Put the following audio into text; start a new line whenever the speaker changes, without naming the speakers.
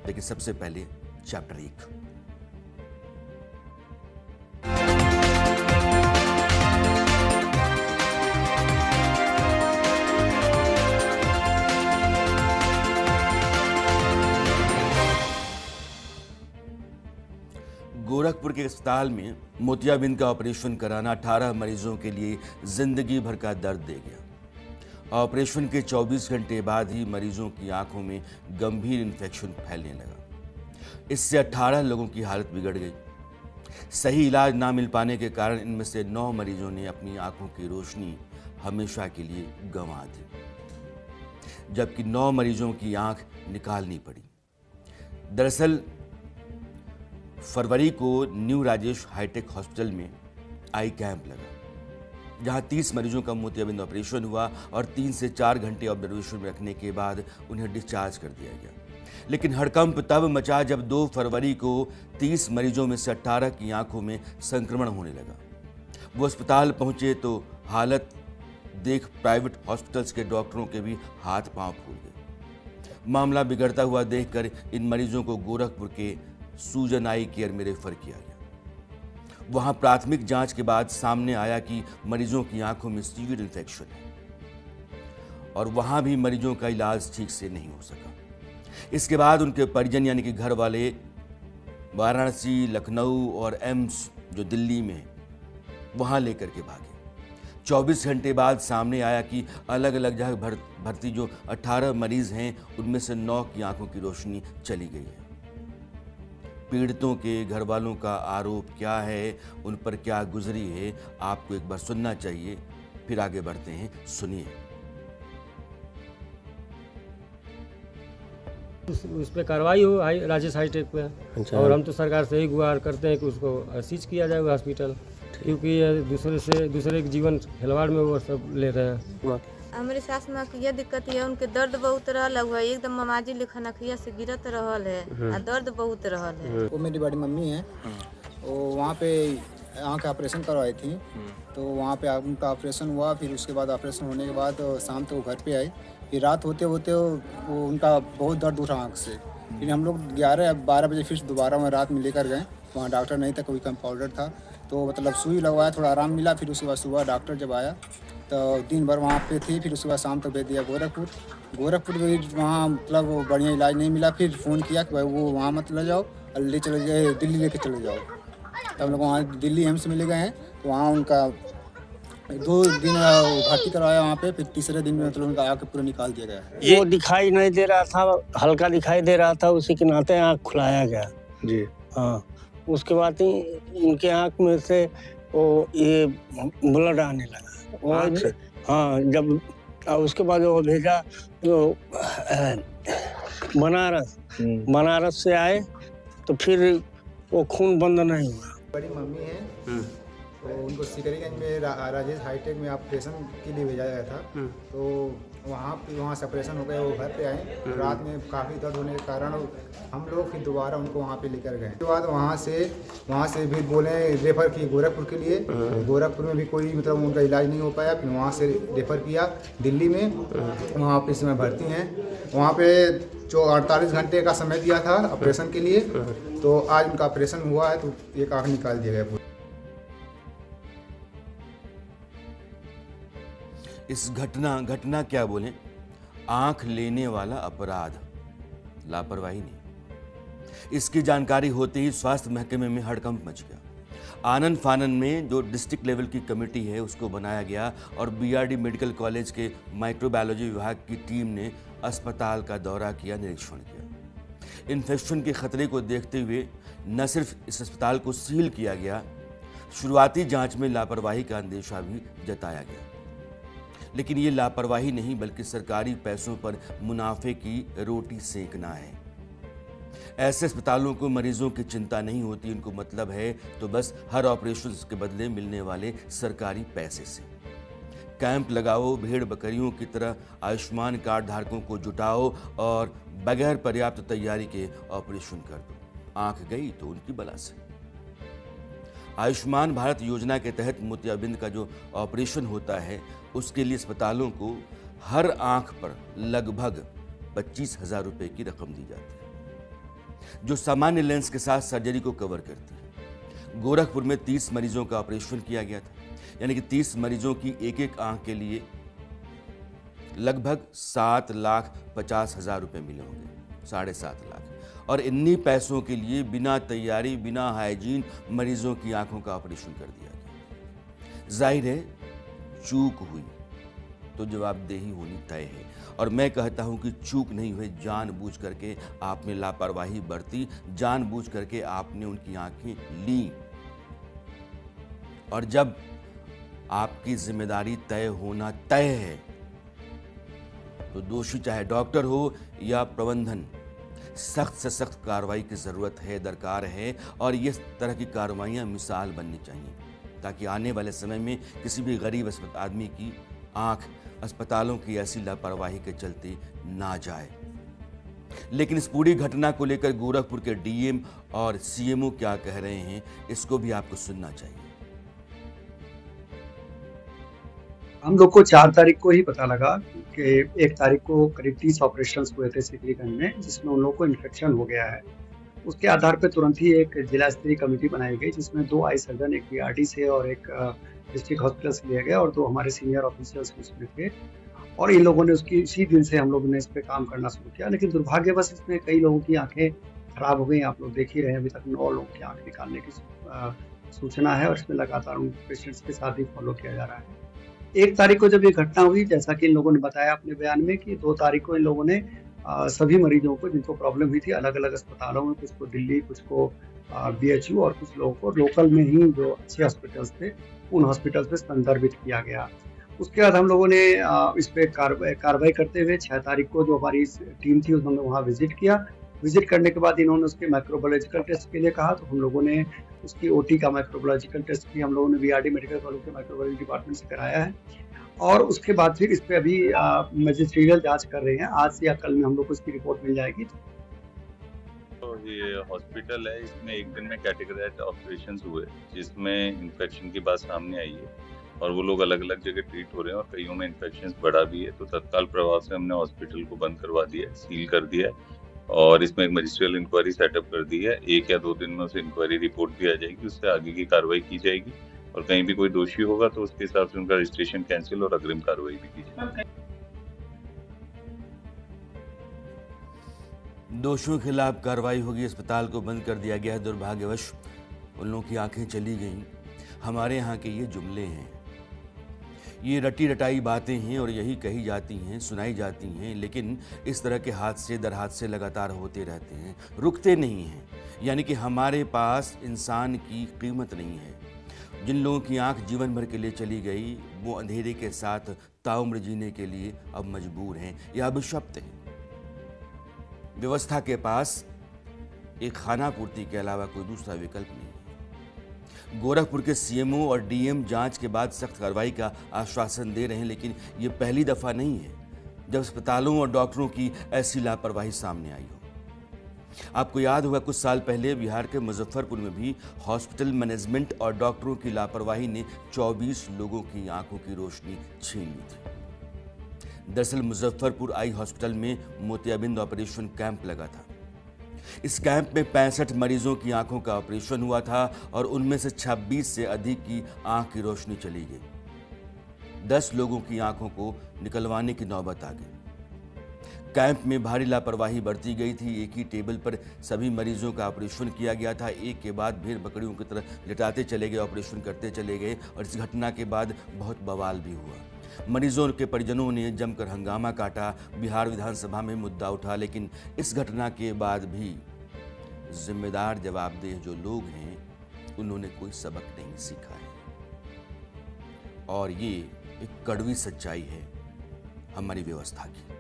लेकिन सबसे पहले चैप्टर 1। गोरखपुर के अस्पताल में मोतियाबिंद का ऑपरेशन कराना 18 मरीजों के लिए जिंदगी भर का दर्द दे गया। ऑपरेशन के 24 घंटे बाद ही मरीजों की आंखों में गंभीर इन्फेक्शन फैलने लगा। इससे 18 लोगों की हालत बिगड़ गई। सही इलाज ना मिल पाने के कारण इनमें से 9 मरीजों ने अपनी आंखों की रोशनी हमेशा के लिए गंवा दी, जबकि 9 मरीजों की आंख निकालनी पड़ी। दरअसल फरवरी को न्यू राजेश हाईटेक हॉस्पिटल में आई कैंप लगा, जहां 30 मरीजों का मोतियाबिंद ऑपरेशन हुआ और 3 से 4 घंटे ऑब्जर्वेशन में रखने के बाद उन्हें डिस्चार्ज कर दिया गया। लेकिन हड़कंप तब मचा जब 2 फरवरी को 30 मरीजों में से 18 की आंखों में संक्रमण होने लगा। वो अस्पताल पहुंचे तो हालत देख प्राइवेट हॉस्पिटल्स के डॉक्टरों के भी हाथ पांव फूल गए। मामला बिगड़ता हुआ देखकर इन मरीजों को गोरखपुर के सूजन आई केयर में रेफर किया गया। वहां प्राथमिक जांच के बाद सामने आया कि मरीजों की आंखों में सीवियर इन्फेक्शन है और वहां भी मरीजों का इलाज ठीक से नहीं हो सका। इसके बाद उनके परिजन यानी कि घर वाले वाराणसी, लखनऊ और एम्स जो दिल्ली में वहां लेकर के भागे। 24 घंटे बाद सामने आया कि अलग अलग जगह भर्ती जो 18 मरीज हैं उनमें से 9 की आंखों की रोशनी चली गई है। पीड़ितों के घर वालों का आरोप क्या है, उन पर क्या गुजरी है, आपको एक बार सुनना चाहिए। फिर आगे बढ़ते हैं, सुनिए।
उस पर कार्रवाई हो राजेश हाईटेक पे। अच्छा। और हम तो सरकार से ही गुहार करते हैं कि उसको असीज किया जाए हॉस्पिटल, क्योंकि ये दूसरे के जीवन खिलवाड़ में वो सब ले रहे हैं।
हमारी सास माँ की यह दिक्कत है, उनके दर्द बहुत रहल हुआ, एकदम ममाजी लिखा नखिया से गिरत रहल है और दर्द बहुत रहल है।
वो मेरी बड़ी मम्मी है, वो वहाँ पे आँख का ऑपरेशन करवाई थी, तो वहाँ पे उनका ऑपरेशन हुआ। फिर उसके बाद ऑपरेशन होने के बाद शाम को घर पे आई। फिर रात होते होते वो उनका बहुत दर्द उठा आँख से। फिर हम लोग 11-12 बजे फिर दोबारा वहाँ रात में लेकर गए। वहाँ डॉक्टर नहीं था, कोई कंपाउंडर था, तो मतलब सुई लगवाया, थोड़ा आराम मिला। फिर उसके बाद सुबह डॉक्टर जब आया तो दिन भर वहाँ पे थी। फिर उसके बाद शाम तक भेज दिया गोरखपुर में। वहाँ मतलब वो बढ़िया इलाज नहीं मिला। फिर फ़ोन किया कि भाई वो वहाँ मत ले जाओ, ले चले जाए दिल्ली लेके चले जाओ। तब हम लोग वहाँ दिल्ली एम्स में ले गए हैं, तो वहाँ उनका 2 दिन भर्ती करवाया वहाँ पे। फिर तीसरे दिन में मतलब उनका आँख पूरा निकाल दिया गया।
वो दिखाई नहीं दे रहा था, हल्का दिखाई दे रहा था, उसी के नाते आँख खुलाया गया जी। हाँ, उसके बाद ही उनके आँख में से वो ये ब्लड आने लगा। हाँ, जब उसके बाद वो भेजा तो बनारस से आए, तो फिर वो खून बंद नहीं हुआ।
बड़ी मम्मी है, तो उनको सिकरीगंज में राजेश हाईटेक में ऑपरेशन के लिए भेजा गया था। तो वहाँ से ऑपरेशन हो गया, वो घर पे आए। रात में काफ़ी दर्द होने के कारण हम लोग फिर दोबारा उनको वहाँ पे लेकर गए। उसके बाद वहाँ से भी बोले रेफ़र किए गोरखपुर के लिए। गोरखपुर में भी कोई मतलब उनका इलाज नहीं हो पाया। फिर वहाँ से रेफ़र किया दिल्ली में, वहाँ पे इस समय भर्ती हैं। वहाँ पे जो 48 घंटे का समय दिया था ऑपरेशन के लिए, तो आज उनका ऑपरेशन हुआ है, तो एक आँख निकाल दिया गया।
इस घटना क्या बोलें, आंख लेने वाला अपराध, लापरवाही नहीं। इसकी जानकारी होते ही स्वास्थ्य महकमे में हड़कंप मच गया। आनन फानन में जो डिस्ट्रिक्ट लेवल की कमेटी है उसको बनाया गया और बीआरडी मेडिकल कॉलेज के माइक्रोबायोलॉजी विभाग की टीम ने अस्पताल का दौरा किया, निरीक्षण किया। इन्फेक्शन के खतरे को देखते हुए न सिर्फ इस अस्पताल को सील किया गया, शुरुआती जांच में लापरवाही का अंदेशा भी जताया गया। लेकिन ये लापरवाही नहीं बल्कि सरकारी पैसों पर मुनाफे की रोटी सेकना है। ऐसे अस्पतालों को मरीजों की चिंता नहीं होती, उनको मतलब है तो बस हर ऑपरेशन के बदले मिलने वाले सरकारी पैसे से। कैंप लगाओ, भेड़ बकरियों की तरह आयुष्मान कार्ड धारकों को जुटाओ और बगैर पर्याप्त तैयारी के ऑपरेशन कर दो। आंख गई तो उनकी बला से। आयुष्मान भारत योजना के तहत मोतियाबिंद का जो ऑपरेशन होता है उसके लिए अस्पतालों को हर आंख पर लगभग 25,000 रुपए की रकम दी जाती है। जो सामान्य लेंस के साथ सर्जरी को कवर करती है। गोरखपुर में 30 मरीजों का ऑपरेशन किया गया था, यानी कि 30 मरीजों की एक एक आंख के लिए लगभग 7,50,000 रुपए मिले होंगे, 7.5 लाख। और इन्हीं पैसों के लिए बिना तैयारी, बिना हाइजीन मरीजों की आंखों का ऑपरेशन कर दिया गया। जाहिर है चूक हुई तो जवाबदेही होनी तय है, और मैं कहता हूं कि चूक नहीं हुई, जानबूझ करके आपने लापरवाही बरती, जानबूझ करके आपने उनकी आंखें ली। और जब आपकी जिम्मेदारी तय होना तय है तो दोषी चाहे डॉक्टर हो या प्रबंधन, सख्त से सख्त कार्रवाई की जरूरत है, दरकार है। और इस तरह की कार्रवाइयां मिसाल बननी चाहिए, ताकि आने वाले समय में किसी भी गरीब आदमी की आंख अस्पतालों की ऐसी लापरवाही के चलते ना जाए। लेकिन इस पूरी घटना को लेकर गोरखपुर के डीएम और सीएमओ क्या कह रहे हैं, इसको भी आपको सुनना चाहिए।
हम लोग को 4 तारीख को ही पता लगा कि 1 तारीख को करीब 30 ऑपरेशंस हुए थे सिकरीगंज में, जिसमें उन लोगों को इन्फेक्शन हो गया है। उसके आधार पर तुरंत ही एक जिला स्तरीय कमेटी बनाई गई, जिसमें 2 आई सर्जन, एक बीआरडी से और एक डिस्ट्रिक्ट हॉस्पिटल से लिए गए, और 2 हमारे सीनियर ऑफिसर्स उसमें थे। और इन लोगों ने इसी दिन से हम लोगों ने इस पे काम करना शुरू किया। लेकिन दुर्भाग्यवश इसमें कई लोगों की आंखें खराब हो गई। आप लोग देख ही रहे हैं, अभी तक 9 लोगों की आंख निकालने की सूचना है, और इसमें लगातार उन पेशेंट्स के साथ ही फॉलो किया जा रहा है। 1 तारीख को जब ये घटना हुई, जैसा कि इन लोगों ने बताया अपने बयान में, कि 2 तारीख को इन लोगों ने सभी मरीजों को जिनको प्रॉब्लम हुई थी अलग अलग अस्पतालों में, कुछ को दिल्ली, कुछ को बीएचयू, और कुछ लोगों को लोकल में ही जो अच्छे हॉस्पिटल्स थे उन हॉस्पिटल्स पे संदर्भित किया गया। उसके बाद हम लोगों ने इस पे कार्रवाई करते हुए 6 तारीख को जो हमारी टीम थी उन्होंने वहाँ विजिट किया। विजिट करने के बाद इन्होंने उसके माइक्रोबायोलॉजिकल टेस्ट के लिए कहा, तो हम लोगों ने उसकी ओटी का माइक्रोबायोलॉजिकल टेस्ट भी हम लोगों ने बीआरडी मेडिकल कॉलेज के माइक्रोबायोलॉजी डिपार्टमेंट से कराया है। और उसके बाद फिर इस पे अभी मजिस्ट्रियल जांच कर रहे हैं। आज या कल में हम लोग को इसकी रिपोर्ट मिल जाएगी।
तो ये हॉस्पिटल है, इसमें एक दिन में कैटेगराइज्ड ऑपरेशंस हुए, जिसमें इन्फेक्शन की बात सामने आई है, और वो लोग अलग अलग जगह ट्रीट हो रहे हैं, और कईयों में इन्फेक्शन बढ़ा भी है। तो तत्काल प्रभाव से हमने हॉस्पिटल को बंद करवा दिया है, सील कर दिया है, और इसमें एक मजिस्ट्रियल इंक्वायरी सेटअप कर दी है। 1 या 2 दिन में उसे इंक्वायरी रिपोर्ट भी आ जाएगी, उससे आगे की कार्रवाई की जाएगी, और कहीं भी कोई दोषी होगा तो उसके हिसाब से उनका रजिस्ट्रेशन कैंसिल और अग्रिम कार्रवाई भी की जाएगी।
दोषियों के खिलाफ कार्रवाई होगी, अस्पताल को बंद कर दिया गया है। दुर्भाग्यवश उन लोगों की आंखें चली गईं। हमारे यहाँ के ये जुमले हैं, ये रटी रटाई बातें हैं, और यही कही जाती हैं, सुनाई जाती हैं, लेकिन इस तरह के हादसे दर हादसे लगातार होते रहते हैं, रुकते नहीं हैं। यानी कि हमारे पास इंसान की कीमत नहीं है। जिन लोगों की आंख जीवन भर के लिए चली गई, वो अंधेरे के साथ ताउम्र जीने के लिए अब मजबूर हैं, यह अभिशप्त है। व्यवस्था के पास एक खाना पूर्ति के अलावा कोई दूसरा विकल्प नहीं है। गोरखपुर के सीएमओ और डीएम जांच के बाद सख्त कार्रवाई का आश्वासन दे रहे हैं, लेकिन ये पहली दफा नहीं है जब अस्पतालों और डॉक्टरों की ऐसी लापरवाही सामने आई हो। आपको याद होगा, कुछ साल पहले बिहार के मुजफ्फरपुर में भी हॉस्पिटल मैनेजमेंट और डॉक्टरों की लापरवाही ने 24 लोगों की आंखों की रोशनी छीन ली थी। दरअसल मुजफ्फरपुर आई हॉस्पिटल में मोतियाबिंद ऑपरेशन कैंप लगा था। इस कैंप में 65 मरीजों की आंखों का ऑपरेशन हुआ था, और उनमें से 26 से अधिक की आंख की रोशनी चली गई। 10 लोगों की आंखों को निकलवाने की नौबत आ गई। कैंप में भारी लापरवाही बरती गई थी। एक ही टेबल पर सभी मरीजों का ऑपरेशन किया गया था। एक के बाद भेड़ बकरियों की तरह लिटाते चले गए, ऑपरेशन करते चले गए, और इस घटना के बाद बहुत बवाल भी हुआ। मरीजों के परिजनों ने जमकर हंगामा काटा, बिहार विधानसभा में मुद्दा उठा। लेकिन इस घटना के बाद भी जिम्मेदार जवाबदेह जो लोग हैं, उन्होंने कोई सबक नहीं सीखा है, और ये एक कड़वी सच्चाई है हमारी व्यवस्था की।